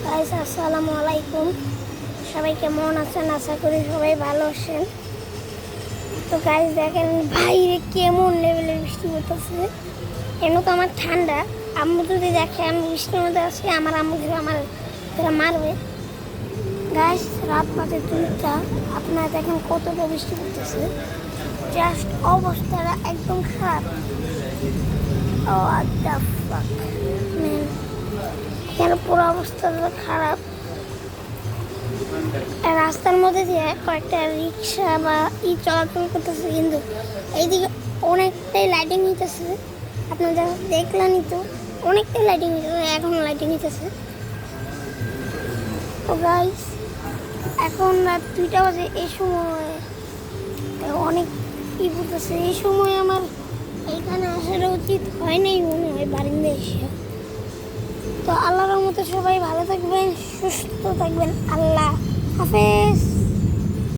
Guys আসসালামু আলাইকুম। সবাই কেমন আছেন? আশা করি সবাই ভালো আছেন। তো গাইস দেখেন বাইরে কেমন লেভেলের বৃষ্টি পড়তেছে। এমন তো আমার ঠান্ডা, আম্মু যদি দেখে আমি বৃষ্টির মধ্যে আছি আমার আম্মু যদি আমার মারবে। গাইস রাত বাজে 2টা, আপনারা দেখেন কতটা বৃষ্টি পড়তেছে। জাস্ট অবস্থাটা একদম খারাপ। ও আচ্ছা ফাক ম্যান, কেন পুরো অবস্থাটা খারাপ। রাস্তার মধ্যে দিয়ে কয়েকটা রিক্সা বা চলাচল করতেছে, কিন্তু এইদিকে অনেকটাই লাইটিং নিতেছে। আপনারা দেখলেনই তো, অনেকটাই লাইটিং নিতেছে, এখনো লাইটিং নিতেছে। তো গাইস এখন রাত 2টা বাজে। এই সময় অনেক পড়তেছে। এই সময় আমার এইখানে আসাটা উচিত হয় নাই মনে হয়, বারিন্দায় এসে। তো আল্লাহর মতো সবাই ভালো থাকবেন, সুস্থ থাকবেন। আল্লাহ হাফেজ।